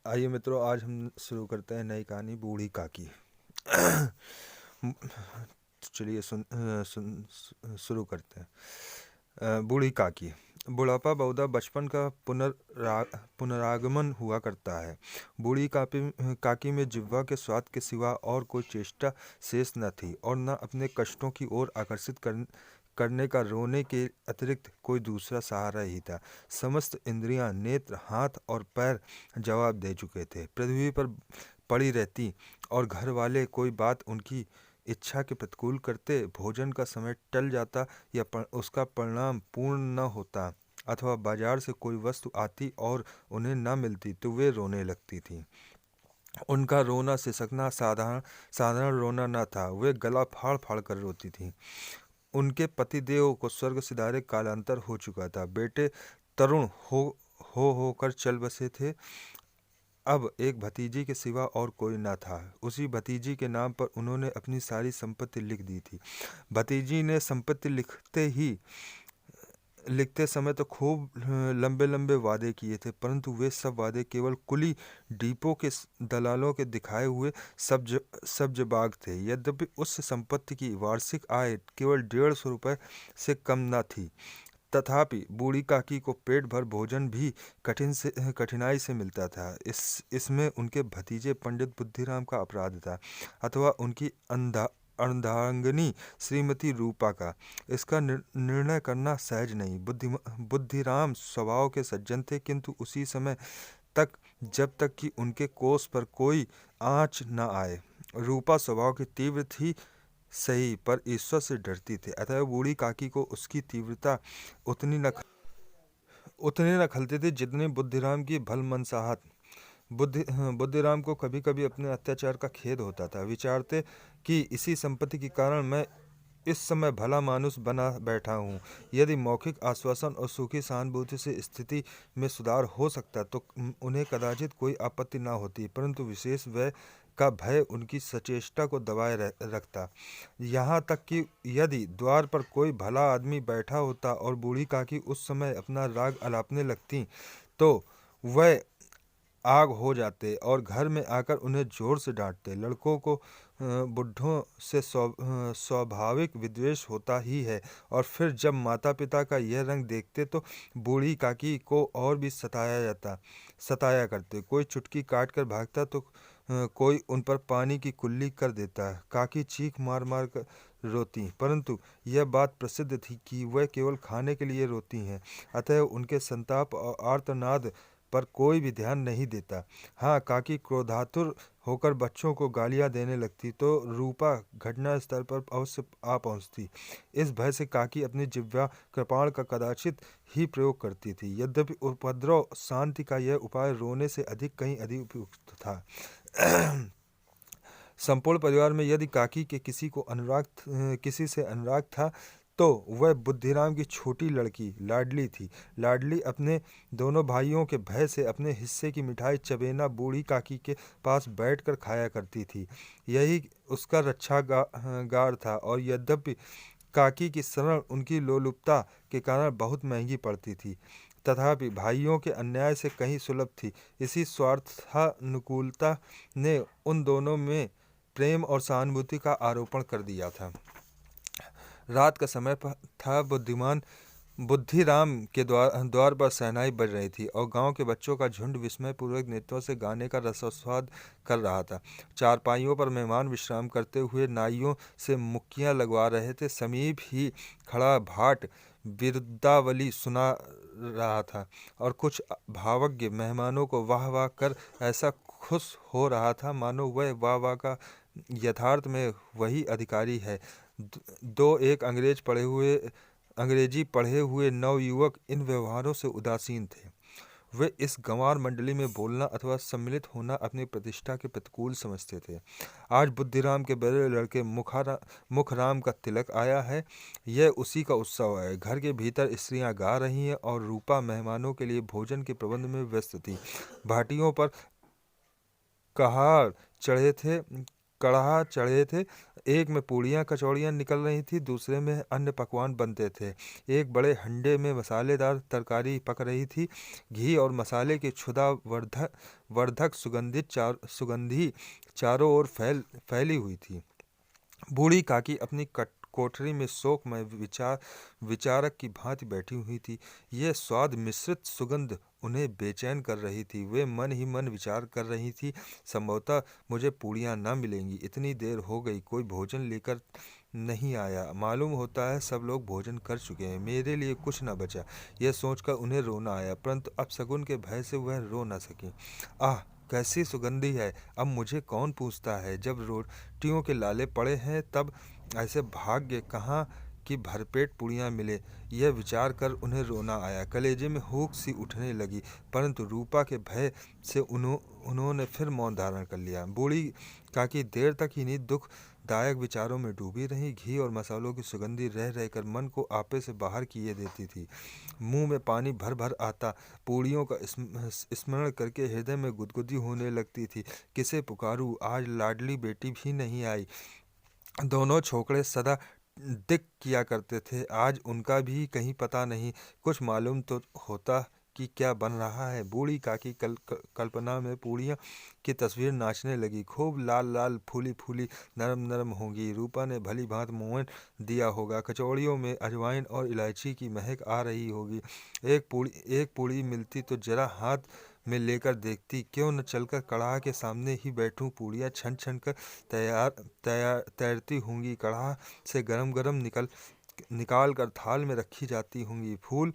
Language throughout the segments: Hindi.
आइए मित्रों, आज हम शुरू करते हैं नई कहानी बूढ़ी काकी। चलिए शुरू करते हैं। बूढ़ी काकी। बुढ़ापा बहुधा बचपन का पुनरागमन हुआ करता है। बूढ़ी काकी में जिह्वा के स्वाद के सिवा और कोई चेष्टा शेष न थी और न अपने कष्टों की ओर आकर्षित करने का रोने के अतिरिक्त कोई दूसरा सहारा ही था। समस्त इंद्रियां, नेत्र, हाथ और पैर जवाब दे चुके थे। पृथ्वी पर पड़ी रहती और घर वाले कोई बात उनकी इच्छा के प्रतिकूल करते, भोजन का समय टल जाता या उसका परिणाम पूर्ण न होता, अथवा बाजार से कोई वस्तु आती और उन्हें न मिलती तो वे रोने लगती थीं। उनका रोना सिसकना साधारण रोना न था। वे गला फाड़ फाड़ कर रोती थीं। उनके पतिदेव को स्वर्ग सिधारे कालांतर हो चुका था। बेटे तरुण होकर चल बसे थे। अब एक भतीजी के सिवा और कोई न था। उसी भतीजी के नाम पर उन्होंने अपनी सारी संपत्ति लिख दी थी। भतीजी ने संपत्ति लिखते समय तो खूब लंबे लंबे वादे किए थे, परंतु वे सब वादे केवल कुली डिपो के दलालों के दिखाए हुए सब्जबाग थे। यद्यपि उस संपत्ति की वार्षिक आय केवल 150 रुपये से कम न थी, तथापि बूढ़ी काकी को पेट भर भोजन भी कठिनाई से मिलता था। इसमें उनके भतीजे पंडित बुद्धिराम का अपराध था, अथवा उनकी अर्धांगिनी श्रीमती रूपा का। इसका निर्णय करना सहज नहीं। बुद्धिराम स्वभाव के सज्जन थे, किंतु उसी समय तक जब तक कि उनके कोष पर कोई आँच न आए। रूपा स्वभाव की तीव्र थी सही, पर ईश्वर से डरती थी, अतः बूढ़ी काकी को उसकी तीव्रता उतनी न खलती थी जितनी बुद्धिराम की भलमनसाहत। बुद्धिराम को कभी कभी अपने अत्याचार का खेद होता था। विचारते कि इसी संपत्ति के कारण मैं इस समय भला मानुष बना बैठा हूँ। यदि मौखिक आश्वासन और सूखी सहानुभूति से स्थिति में सुधार हो सकता तो उन्हें कदाचित कोई आपत्ति न होती, परंतु विशेष व्यय का भय उनकी सचेष्टा को दबाए रखता। यहाँ तक कि यदि द्वार पर कोई भला आदमी बैठा होता और बूढ़ी काकी उस समय अपना राग अलापने लगती तो वह आग हो जाते और घर में आकर उन्हें जोर से डांटते। लड़कों को बुढ़ों से स्वाभाविक विद्वेष होता ही है, और फिर जब माता पिता का यह रंग देखते तो बूढ़ी काकी को और भी सताया करते। कोई चुटकी काट कर भागता तो कोई उन पर पानी की कुल्ली कर देता। काकी चीख मार मार कर रोती, परंतु यह बात प्रसिद्ध थी कि वह केवल खाने के लिए रोती हैं, अतः उनके संताप और आर्तनाद पर कोई भी ध्यान नहीं देता। हाँ, काकी क्रोधातुर होकर बच्चों को गालियां देने लगती तो रूपा घटना स्थल पर अवश्य आ पहुंचती। इस भय से काकी अपनी जिह्वा कृपाण का कदाचित ही प्रयोग करती थी। यद्यपि उपद्रव शांति का यह उपाय रोने से कहीं अधिक उपयुक्त था। संपूर्ण परिवार में यदि काकी के किसी से अनुराग था तो वह बुद्धिराम की छोटी लड़की लाडली थी। लाडली अपने दोनों भाइयों के भय से अपने हिस्से की मिठाई चबेना बूढ़ी काकी के पास बैठकर खाया करती थी। यही उसका रक्षागार था, और यद्यपि काकी की शरण उनकी लोलुपता के कारण बहुत महंगी पड़ती थी, तथापि भाइयों के अन्याय से कहीं सुलभ थी। इसी स्वार्थानुकूलता ने उन दोनों में प्रेम और सहानुभूति का आरोपण कर दिया था। रात का समय था। बुद्धिराम के द्वार पर शहनाई बज रही थी और गांव के बच्चों का झुंड विस्मयपूर्वक नेत्रों से गाने का रसोस्वाद कर रहा था। चारपाइयों पर मेहमान विश्राम करते हुए नाइयों से मुक्कियां लगवा रहे थे। समीप ही खड़ा भाट बिरुदावली सुना रहा था और कुछ भावज्ञ मेहमानों को वाह वाह कर ऐसा खुश हो रहा था मानो वह वाह वाह का यथार्थ में वही अधिकारी है। दो एक अंग्रेजी पढ़े हुए नवयुवक इन व्यवहारों से उदासीन थे। वे इस गंवार मंडली में बोलना अथवा सम्मिलित होना अपनी प्रतिष्ठा के प्रतिकूल समझते थे। आज बुद्धिराम के बड़े लड़के मुखराम का तिलक आया है। यह उसी का उत्सव है। घर के भीतर स्त्रियां गा रही हैं और रूपा मेहमानों के लिए भोजन के प्रबंध में व्यस्त थी। भाटियों पर कहार चढ़े थे। कड़ाह चढ़े थे। एक में पूड़ियाँ कचौड़ियाँ निकल रही थी, दूसरे में अन्य पकवान बनते थे। एक बड़े हंडे में मसालेदार तरकारी पक रही थी। घी और मसाले की क्षुधा वर्धक वर्धक सुगंधी चारों ओर फैली हुई थी। बूढ़ी काकी अपनी कोठरी में शोकमय विचारक की भांति बैठी हुई थी। यह स्वाद मिश्रित सुगंध उन्हें बेचैन कर रही थी। वे मन ही मन विचार कर रही थी, संभवतः मुझे पूड़ियाँ न मिलेंगी। इतनी देर हो गई, कोई भोजन लेकर नहीं आया। मालूम होता है सब लोग भोजन कर चुके हैं, मेरे लिए कुछ न बचा। यह सोचकर उन्हें रोना आया, परंतु अपशगुन के भय से वह रो न सकी। आह, कैसी सुगंधी है! अब मुझे कौन पूछता है, जब रोटियों के लाले पड़े हैं तब ऐसे भाग्य कहाँ कि भरपेट पूड़ियाँ मिले। यह विचार कर उन्हें रोना आया, कलेजे में हुक सी उठने लगी, परंतु रूपा के भय से उन्होंने फिर मौन धारण कर लिया। बूढ़ी काकी देर तक इन्हीं दुखदायक विचारों में डूबी रही। घी और मसालों की सुगंधी रह रहकर मन को आपे से बाहर किए देती थी। मुंह में पानी भर भर आता। पूड़ियों का स्मरण करके हृदय में गुदगुदी होने लगती थी। किसे पुकारूं, आज लाडली बेटी भी नहीं आई। दोनों छोकरे सदा दिक किया करते थे, आज उनका भी कहीं पता नहीं। कुछ मालूम तो होता कि क्या बन रहा है। बूढ़ी काकी कल्पना में पूड़ियाँ की तस्वीर नाचने लगी। खूब लाल लाल, फूली फूली, नरम नरम होंगी। रूपा ने भली भांति मोहन दिया होगा। कचौड़ियों में अजवाइन और इलायची की महक आ रही होगी। एक पूड़ी मिलती तो जरा हाथ में लेकर देखती। क्यों न चलकर कड़ाह के सामने ही बैठूं। पूड़ियाँ छन छन कर तैरती होंगी। कड़ाह से गरम गरम निकाल कर थाल में रखी जाती होंगी। फूल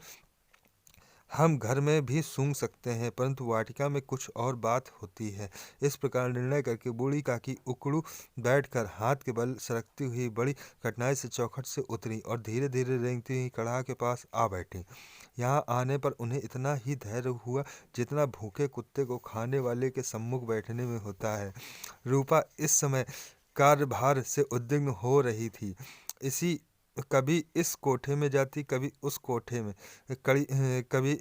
हम घर में भी सूंघ सकते हैं, परंतु वाटिका में कुछ और बात होती है। इस प्रकार निर्णय करके बूढ़ी काकी उकड़ू बैठकर हाथ के बल सरकती हुई बड़ी कठिनाई से चौखट से उतरी और धीरे धीरे रेंगती हुई कड़ाह के पास आ बैठी। यहाँ आने पर उन्हें इतना ही धैर्य हुआ जितना भूखे कुत्ते को खाने वाले के सम्मुख बैठने में होता है। रूपा इस समय कार्यभार से उद्विग्न हो रही थी। इसी कभी इस कोठे में जाती, कभी उस कोठे में, कभी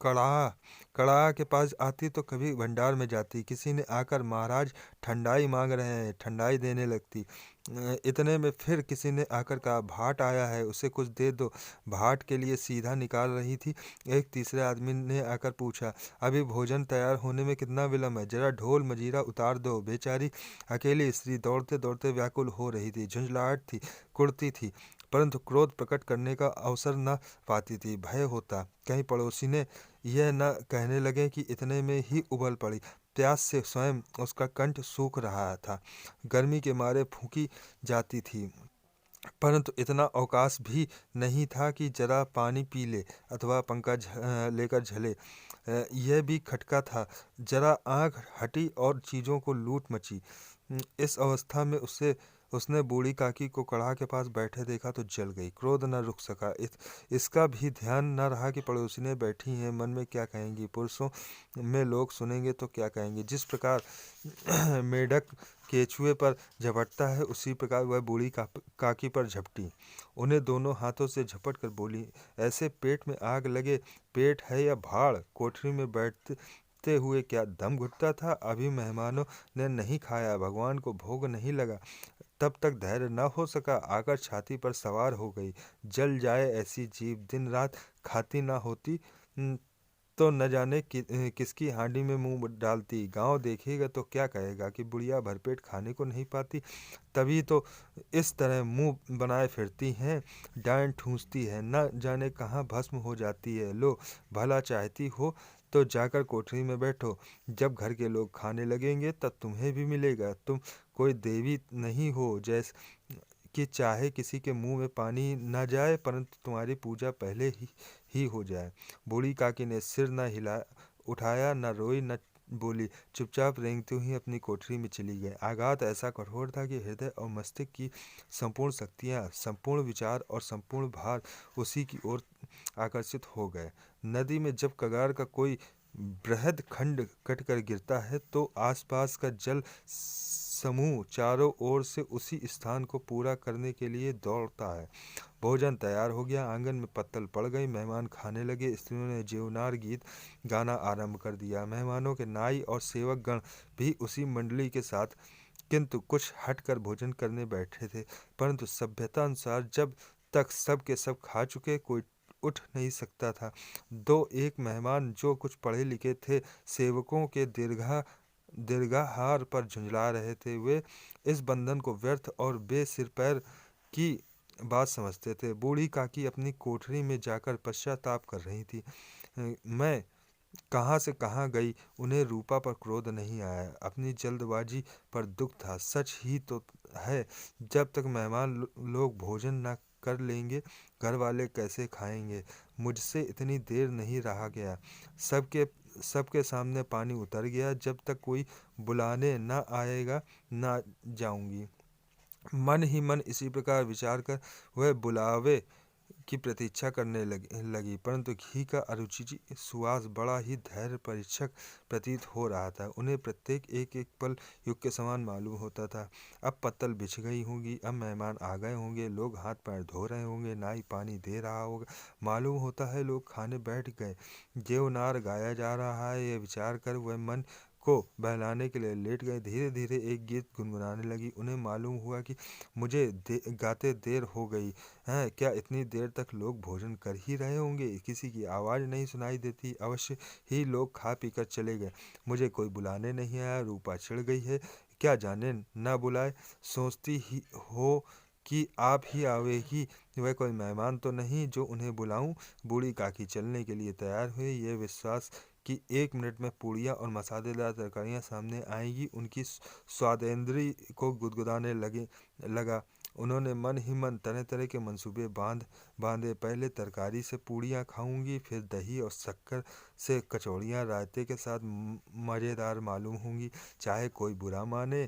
कड़ाह कड़ाह के पास आती तो कभी भंडार में जाती। किसी ने आकर महाराज ठंडाई मांग रहे हैं, ठंडाई देने लगती। इतने में फिर किसी ने आकर कहा भाट आया है, उसे कुछ दे दो। भाट के लिए सीधा निकाल रही थी। एक तीसरे आदमी ने आकर पूछा, अभी भोजन तैयार होने में कितना विलम्ब है, जरा ढोल मजीरा उतार दो। बेचारी अकेली स्त्री दौड़ते दौड़ते व्याकुल हो रही थी, झुंझलाहट थी, कुढ़ती थी, परंतु क्रोध प्रकट करने का अवसर न पाती थी। भय होता कहीं पड़ोसी ने यह न कहने लगे कि इतने में ही उबल पड़ी। प्यास से स्वयं उसका कंठ सूख रहा था, गर्मी के मारे फूंकी जाती थी, परंतु इतना अवकाश भी नहीं था कि जरा पानी पी ले अथवा पंखा लेकर झले। यह भी खटका था। जरा आँख हटी और चीज़ों को लूट मची। इस अवस्था में उसने बूढ़ी काकी को कड़ाह के पास बैठे देखा तो जल गई। क्रोध न रुक सका। इसका भी ध्यान न रहा कि पड़ोसिनें बैठी हैं, मन में क्या कहेंगी, पुरुषों में लोग सुनेंगे तो क्या कहेंगे। जिस प्रकार मेढक केचुए पर झपटता है, उसी प्रकार वह बूढ़ी काकी पर झपटी। उन्हें दोनों हाथों से झपट कर बोली, ऐसे पेट में आग लगे, पेट है या भाड़। कोठरी में बैठते हुए क्या दम घुटता था। अभी मेहमानों ने नहीं खाया, भगवान को भोग नहीं लगा, तब तक धैर्य न हो सका, आकर छाती पर सवार हो गई। जल जाए ऐसी जीभ, दिन रात खाती ना होती तो न जाने किसकी हांडी में मुंह डालती। गांव देखेगा तो क्या कहेगा कि बुढ़िया भरपेट खाने को नहीं पाती, तभी तो इस तरह मुंह बनाए फिरती हैं, डांट ठूंसती है, न जाने कहाँ भस्म हो जाती है। लो, भला चाहती हो तो जाकर कोठरी में बैठो, जब घर के लोग खाने लगेंगे तब तुम्हें भी मिलेगा। तुम कोई देवी नहीं हो जैसे कि चाहे किसी के मुंह में पानी न जाए, परंतु तुम्हारी पूजा पहले ही हो जाए। बूढ़ी काकी ने सिर न हिला उठाया, न रोई न बोली, चुपचाप रेंगती हुई अपनी कोठरी में चली गई। आघात ऐसा कठोर था कि हृदय और मस्तिष्क की संपूर्ण शक्तियाँ, संपूर्ण विचार और संपूर्ण भार उसी की ओर आकर्षित हो गए। नदी में जब कगार का कोई बृहद खंड कटकर गिरता है तो आसपास का जल समूह चारों ओर से उसी स्थान को पूरा करने के लिए दौड़ता है। भोजन तैयार हो गया, आंगन में पत्तल पड़ गई, मेहमान खाने लगे। स्त्रियों ने जेवनार गीत गाना आरंभ कर दिया। मेहमानों के नाई और सेवक गण भी उसी मंडली के साथ किंतु कुछ हटकर भोजन करने बैठे थे। परंतु सभ्यता अनुसार जब तक सब के सब खा चुके कोई उठ नहीं सकता था। दो एक मेहमान जो कुछ पढ़े लिखे थे सेवकों के दीर्घाहार पर झुंझला रहे थे। वे इस बंधन को व्यर्थ और बेसिर पैर की बात समझते थे। बूढ़ी काकी अपनी कोठरी में जाकर पश्चाताप कर रही थी। मैं कहाँ से कहाँ गई, उन्हें रूपा पर क्रोध नहीं आया, अपनी जल्दबाजी पर दुख था। सच ही तो है, जब तक मेहमान लोग भोजन न कर लेंगे घर वाले कैसे खाएंगे। मुझसे इतनी देर नहीं रहा गया, सबके सबके सामने पानी उतर गया। जब तक कोई बुलाने न आएगा न जाऊंगी। मन ही मन इसी प्रकार विचार कर वह बुलावे की प्रतीक्षा करने लगी। परंतु घी का अरुचि सुवास बड़ा ही धैर्य परीक्षक प्रतीत हो रहा था। उन्हें प्रत्येक एक एक पल युग के समान मालूम होता था। अब पत्तल बिछ गई होगी, अब मेहमान आ गए होंगे, लोग हाथ पैर धो रहे होंगे, नाई पानी दे रहा होगा। मालूम होता है लोग खाने बैठ गए। देवनार गाया जा रहा है। यह विचार कर वह मन को बहलाने के लिए लेट गए। धीरे धीरे एक गीत गुनगुनाने लगी। उन्हें मालूम हुआ कि मुझे गाते देर हो गई है। क्या इतनी देर तक लोग भोजन कर ही रहे होंगे? किसी की आवाज़ नहीं सुनाई देती। अवश्य ही लोग खा पी कर चले गए। मुझे कोई बुलाने नहीं आया। रूपा चिढ़ गई है, क्या जाने न बुलाए। सोचती ही हो कि आप ही आवेगी। वह कोई मेहमान तो नहीं जो उन्हें बुलाऊं। बूढ़ी काकी चलने के लिए तैयार हुई। यह विश्वास कि 1 मिनट में पूड़ियाँ और मसालेदार तरकारियाँ सामने आएंगी उनकी स्वादेंद्री को गुदगुदाने लगा। उन्होंने मन ही मन तरह तरह के मंसूबे बांधे। पहले तरकारी से पूड़ियाँ खाऊंगी, फिर दही और शक्कर से कचौड़ियाँ रायते के साथ मज़ेदार मालूम होंगी। चाहे कोई बुरा माने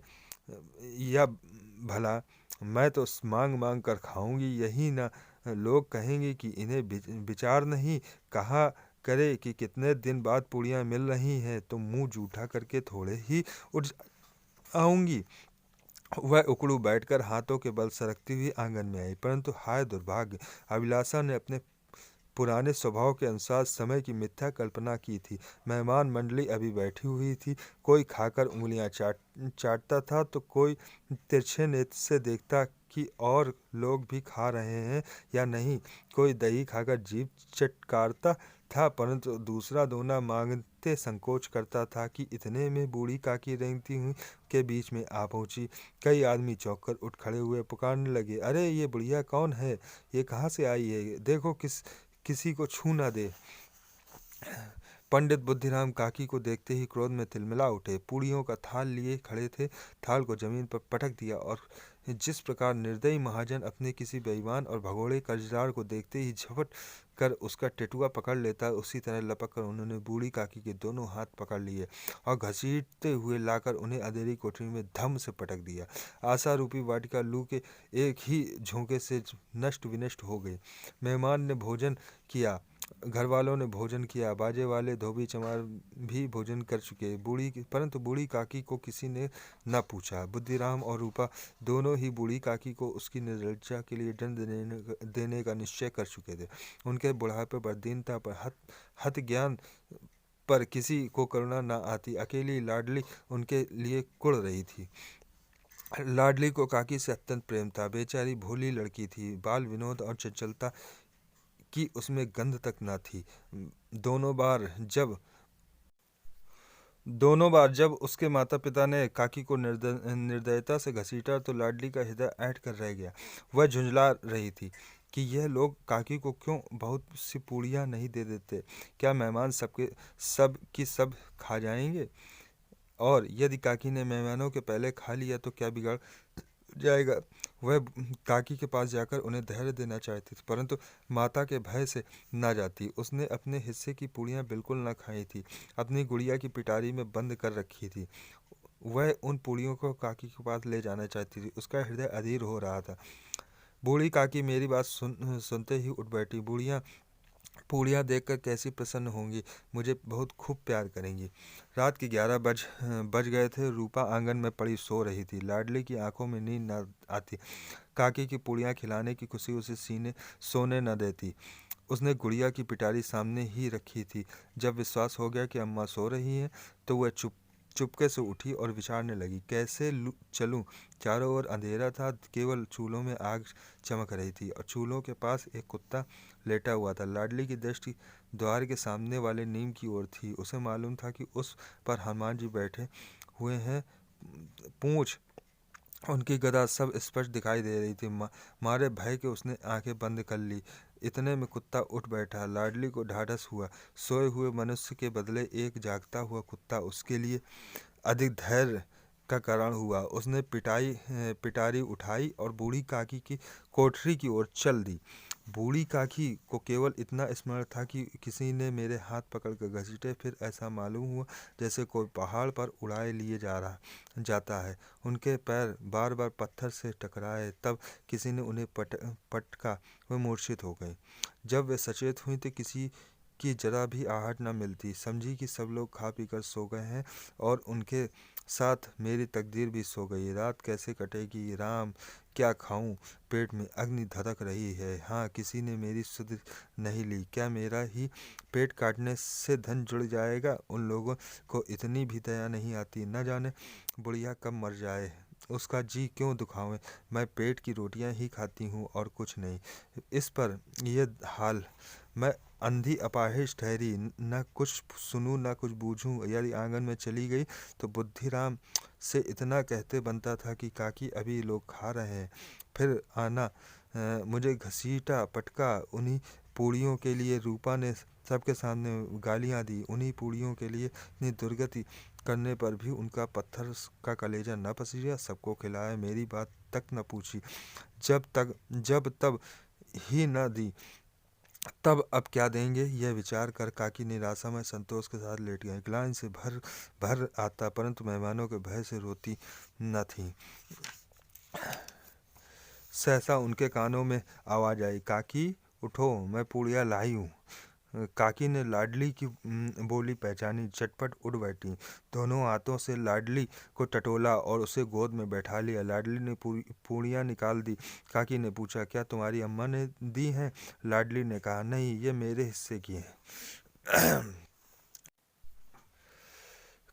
या भला, मैं तो मांग मांग कर खाऊंगी। यही ना लोग कहेंगे कि इन्हें विचार नहीं। कहा करे कि कितने दिन बाद पूड़ियाँ मिल रही हैं तो मुंह जूठा करके थोड़े ही उठ आऊंगी। वह उकड़ू बैठकर हाथों के बल सरकती हुई आंगन में आई। परंतु हाय दुर्भाग्य, अभिलाषा ने अपने पुराने स्वभाव के अनुसार समय की मिथ्या कल्पना की थी। मेहमान मंडली अभी बैठी हुई थी। कोई खाकर उंगलियां चाटता था तो कोई तिरछे नेत्र से देखता कि और लोग भी खा रहे हैं या नहीं। कोई दही खाकर जीभ चटकारता था, परंतु दूसरा दोना मांगते संकोच करता था कि इतने में बूढ़ी काकी रेंगती हुई के बीच में आ पहुंची। कई आदमी चौंक कर उठ खड़े हुए पुकारने लगे, अरे ये बुढ़िया कौन है? ये कहाँ से आई है? देखो किसी को छू न दे। पंडित बुद्धिराम काकी को देखते ही क्रोध में तिलमिला उठे। पूड़ियों का थाल लिए खड़े थे। थाल को जमीन पर पटक दिया और जिस प्रकार निर्दयी महाजन अपने किसी बेईमान और भगोड़े कर्जदार को देखते ही झपट कर उसका टेटुआ पकड़ लेता, उसी तरह लपक कर उन्होंने बूढ़ी काकी के दोनों हाथ पकड़ लिए और घसीटते हुए लाकर उन्हें अंधेरी कोठरी में धम से पटक दिया। आशा रूपी वाटिका लू के एक ही झोंके से नष्ट विनष्ट हो गई। मेहमान ने भोजन किया, घर वालों ने भोजन किया, बाजे वाले धोबी चमार भी भोजन कर चुके। परंतु बूढ़ी काकी को किसी ने न पूछा। बुद्धिराम और रूपा दोनों ही बूढ़ी काकी को उसकी निर्लज्जा के लिए दंड देने का निश्चय कर चुके थे। उनके बुढ़ापे पर, दीनता पर, हत ज्ञान पर किसी को करुणा न आती। अकेली लाडली उनके लिए कुढ़ रही थी। लाडली को काकी से अत्यंत प्रेम था। बेचारी भोली लड़की थी। बाल विनोद और चंचलता की उसमें गंध तक न थी। दोनों बार जब उसके माता पिता ने काकी को निर्दयता से घसीटा तो लाडली का हृदय ऐंठ कर रह गया। वह झुंझला रही थी कि यह लोग काकी को क्यों बहुत सी पूड़ियाँ नहीं दे देते। क्या मेहमान सब की सब खा जाएंगे? और यदि काकी ने मेहमानों के पहले खा लिया तो क्या बिगड़ जाएगा? वह काकी के पास जाकर उन्हें धैर्य देना चाहती थी, परंतु माता के भय से न जाती। उसने अपने हिस्से की पूड़ियाँ बिल्कुल न खाई थी, अपनी गुड़िया की पिटारी में बंद कर रखी थी। वह उन पूड़ियों को काकी के पास ले जाना चाहती थी। उसका हृदय अधीर हो रहा था। बूढ़ी काकी मेरी बात सुनते ही उठ बैठी। पूड़ियाँ देखकर कैसी प्रसन्न होंगी, मुझे बहुत खूब प्यार करेंगी। रात के 11 बज गए थे। रूपा आंगन में पड़ी सो रही थी। लाडली की आंखों में नींद न आती। काकी की पूड़ियाँ खिलाने की खुशी उसे सोने न देती। उसने गुड़िया की पिटारी सामने ही रखी थी। जब विश्वास हो गया कि अम्मा सो रही हैं तो वह चुपके से उठी और विचारने लगी, कैसे चलूं। चारों ओर अंधेरा था, केवल चूल्हों में आग चमक रही थी और चूल्हों के पास एक कुत्ता लेटा हुआ था। लाडली की दृष्टि द्वार के सामने वाले नीम की ओर थी। उसे मालूम था कि उस पर हनुमान जी बैठे हुए हैं। पूंछ, उनकी गदा सब स्पष्ट दिखाई दे रही थी। मारे भय के उसने आंखें बंद कर ली। इतने में कुत्ता उठ बैठा। लाडली को ढाढ़स हुआ। सोए हुए मनुष्य के बदले एक जागता हुआ कुत्ता उसके लिए अधिक धैर्य का कारण हुआ। उसने पिटारी उठाई और बूढ़ी काकी की कोठरी की ओर चल दी। बूढ़ी काकी को केवल इतना स्मरण था कि किसी ने मेरे हाथ पकड़ कर घसीटे। फिर ऐसा मालूम हुआ जैसे कोई पहाड़ पर उड़ाए लिए जाता है। उनके पैर बार बार पत्थर से टकराए। तब किसी ने उन्हें पटका। वे मूर्छित हो गई। जब वे सचेत हुई तो किसी की जरा भी आहट न मिलती। समझी कि सब लोग खा पी कर सो गए हैं और उनके साथ मेरी तकदीर भी सो गई। रात कैसे कटेगी राम, क्या खाऊं, पेट में अग्नि धधक रही है। हाँ, किसी ने मेरी सुध नहीं ली। क्या मेरा ही पेट काटने से धन जुड़ जाएगा। उन लोगों को इतनी भी दया नहीं आती। न जाने बुढ़िया कब मर जाए, उसका जी क्यों दुखावें। मैं पेट की रोटियां ही खाती हूँ और कुछ नहीं। इस पर यह हाल, मैं अंधी अपाहिज ठहरी। न कुछ सुनूं न कुछ बूझूं। यदि आंगन में चली गई तो बुद्धिराम से इतना कहते बनता था कि काकी अभी लोग खा रहे हैं, फिर आना। मुझे घसीटा पटका। उन्हीं पूड़ियों के लिए रूपा ने सबके सामने गालियां दी। उन्हीं पूड़ियों के लिए इतनी दुर्गति करने पर भी उनका पत्थर का कलेजा न पसीजा। सबको खिलाया, मेरी बात तक न पूछी। जब तब ही न दी, तब अब क्या देंगे, यह विचार कर काकी निराशा में संतोष के साथ लेट गई। ग्लानि से भर भर आता, परंतु मेहमानों के भय से रोती न थी। सहसा उनके कानों में आवाज आई, काकी उठो, मैं पूड़ियाँ लाई हूँ। काकी ने लाडली की बोली पहचानी। झटपट उठ बैठी। दोनों हाथों से लाडली को टटोला और उसे गोद में बैठा लिया। लाडली ने पूड़ियाँ निकाल दी। काकी ने पूछा, क्या तुम्हारी अम्मा ने दी हैं। लाडली ने कहा, नहीं, ये मेरे हिस्से की हैं।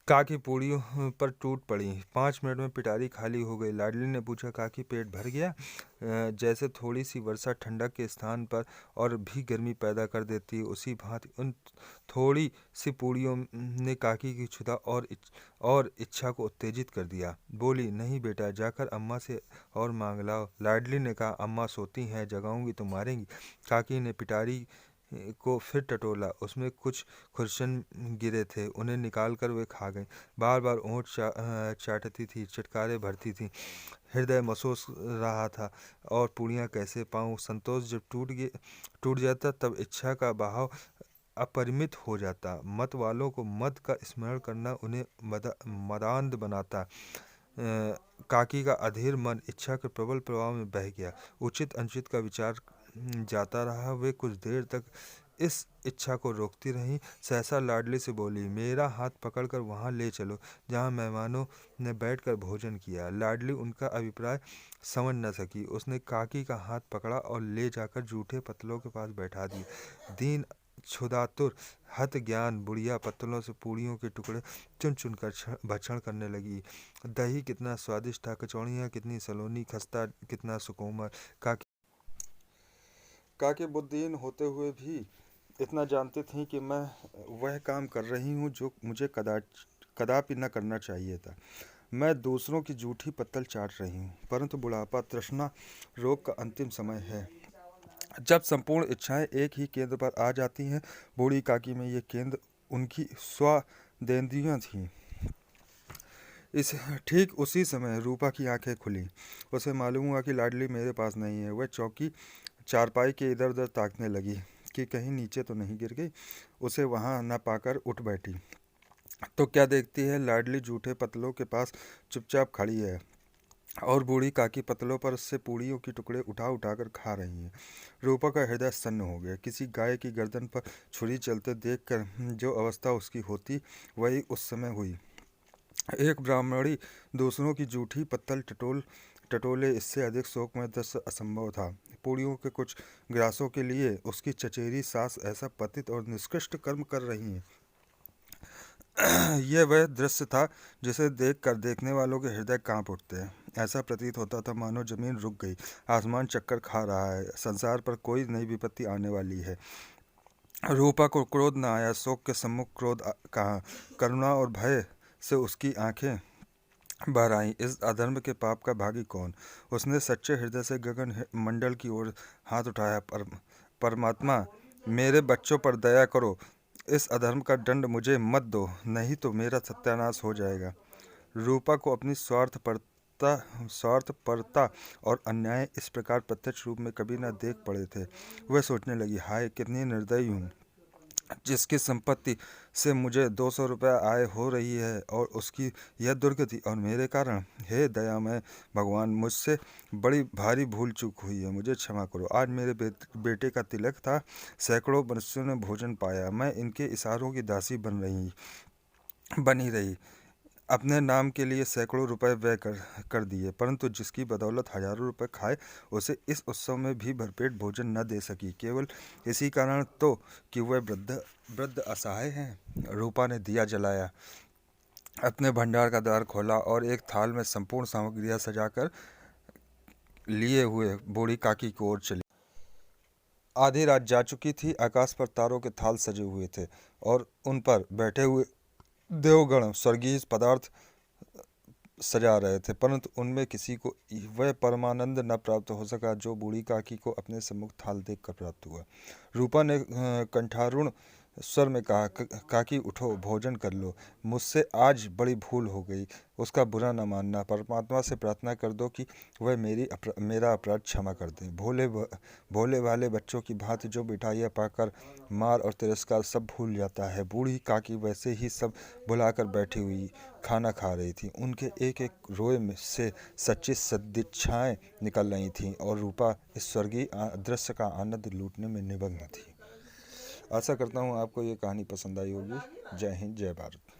काकी पूड़ियों पर टूट पड़ी। 5 मिनट में पिटारी खाली हो गई। लाडली ने पूछा, काकी पेट भर गया। जैसे थोड़ी सी वर्षा ठंडक के स्थान पर और भी गर्मी पैदा कर देती है, उसी भांति उन थोड़ी सी पूड़ियों ने काकी की क्षुधा और इच्छा को उत्तेजित कर दिया। बोली, नहीं बेटा, जाकर अम्मा से और मांग लाओ। लाडली ने कहा, अम्मा सोती हैं, जगाऊंगी तो मारेंगी। काकी ने पिटारी को फिर टटोला। उसमें कुछ खुरशन गिरे थे, उन्हें निकालकर वे खा गईं। बार बार ओंठ चाटती थी, चटकारे भरती थी। हृदय मसोस रहा था और पूड़ियाँ कैसे पाऊँ। संतोष जब टूट जाता तब इच्छा का बहाव अपरिमित हो जाता। मत वालों को मद का स्मरण करना उन्हें मदान्ध बनाता। काकी का अधीर मन इच्छा के प्रबल प्रभाव में बह गया। उचित अनुचित का विचार जाता रहा। वे कुछ देर तक इस इच्छा को रोकती रहीं। सहसा लाडली से बोली, मेरा हाथ पकड़कर वहाँ ले चलो जहाँ मेहमानों ने बैठकर भोजन किया। लाडली उनका अभिप्राय समझ न सकी। उसने काकी का हाथ पकड़ा और ले जाकर जूठे पत्तलों के पास बैठा दिया। दीन क्षुधातुर हत ज्ञान बुढ़िया पत्तलों से पूड़ियों के टुकड़े चुन चुन कर भक्षण करने लगी। दही कितना स्वादिष्ट था, कचौड़ियाँ कितनी सलोनी, खस्ता कितना सुकोमल। काकी बुद्धिहीन होते हुए भी इतना जानती थीं कि मैं वह काम कर रही हूँ जो मुझे कदापि न करना चाहिए था। मैं दूसरों की जूठी पत्तल चाट रही हूँ। परंतु बुढ़ापा, तृष्णा, रोग का अंतिम समय है, जब संपूर्ण इच्छाएं एक ही केंद्र पर आ जाती हैं। बूढ़ी काकी में ये केंद्र उनकी स्वादेंद्रियां थीं। ठीक उसी समय रूपा की आंखें खुली। उसे मालूम हुआ कि लाडली मेरे पास नहीं है। वह चौकी चारपाई के इधर उधर ताकने लगी कि कहीं नीचे तो नहीं गिर गई। उसे वहां न पाकर उठ बैठी तो क्या देखती है, लाडली जूठे पतलों के पास चुपचाप खड़ी है और बूढ़ी काकी पतलों पर से पूड़ियों के टुकड़े उठा उठाकर खा रही हैं। रूपा का हृदय सन्न हो गया। किसी गाय की गर्दन पर छुरी चलते देखकर जो अवस्था उसकी होती, वही उस समय हुई। एक ब्राह्मणी दूसरों की जूठी पत्तल टटोले, इससे अधिक शोकमय दृश्य असंभव था। पूड़ियों के कुछ ग्रासों के लिए उसकी चचेरी सास ऐसा पतित और निष्कृष्ट कर्म कर रही हैं यह वह दृश्य था जिसे देखकर देखने वालों के हृदय कांप उठते हैं। ऐसा प्रतीत होता था मानो जमीन रुक गई, आसमान चक्कर खा रहा है, संसार पर कोई नई विपत्ति आने वाली है। रूपा को क्रोध न आया, शोक के सम्मुख क्रोध कहाँ, करुणा और भय से उसकी आंखें भर आईं। इस अधर्म के पाप का भागी कौन? उसने सच्चे हृदय से गगन मंडल की ओर हाथ उठाया। परमात्मा, मेरे बच्चों पर दया करो, इस अधर्म का दंड मुझे मत दो, नहीं तो मेरा सत्यानाश हो जाएगा। रूपा को अपनी स्वार्थपरता और अन्याय इस प्रकार प्रत्यक्ष रूप में कभी न देख पड़े थे। वह सोचने लगी, हाय कितनी निर्दयी हूँ, जिसकी संपत्ति से मुझे 200 रुपये आय हो रही है और उसकी यह दुर्गति, और मेरे कारण। हे दयामय भगवान, मुझसे बड़ी भारी भूल चूक हुई है, मुझे क्षमा करो। आज मेरे बेटे का तिलक था, सैकड़ों मनुष्यों ने भोजन पाया, मैं इनके इशारों की दासी बनी रही, अपने नाम के लिए सैकड़ों रुपए व्यय कर दिए, परंतु जिसकी बदौलत हजारों रुपए खाए, उसे इस उत्सव में भी भरपेट भोजन न दे सकी, केवल इसी कारण तो कि वह वृद्ध असहाय हैं। रूपा ने दिया जलाया, अपने भंडार का द्वार खोला और एक थाल में संपूर्ण सामग्रियां सजाकर लिए हुए बूढ़ी काकी की ओर चली। आधी रात जा चुकी थी, आकाश पर तारों के थाल सजे हुए थे और उन पर बैठे हुए देवगण स्वर्गीय पदार्थ सजा रहे थे, परंतु उनमें किसी को वह परमानंद न प्राप्त हो सका जो बूढ़ी काकी को अपने सम्मुख थाल देखकर प्राप्त हुआ। रूपा ने कंठारुण स्वर में कहा, काकी उठो, भोजन कर लो, मुझसे आज बड़ी भूल हो गई, उसका बुरा न मानना। परमात्मा से प्रार्थना कर दो कि वह मेरा अपराध क्षमा कर दें। भोले भाले बच्चों की भांति जो मिठाइयाँ पाकर मार और तिरस्कार सब भूल जाता है। बूढ़ी काकी वैसे ही सब भुलाकर बैठी हुई खाना खा रही थी। उनके एक एक रोए में से सच्ची सदिच्छाएं निकल रही थीं और रूपा इस स्वर्गीय दृश्य का आनंद लूटने में निमग्न थी। आशा करता हूँ आपको ये कहानी पसंद आई होगी। जय हिंद, जय भारत।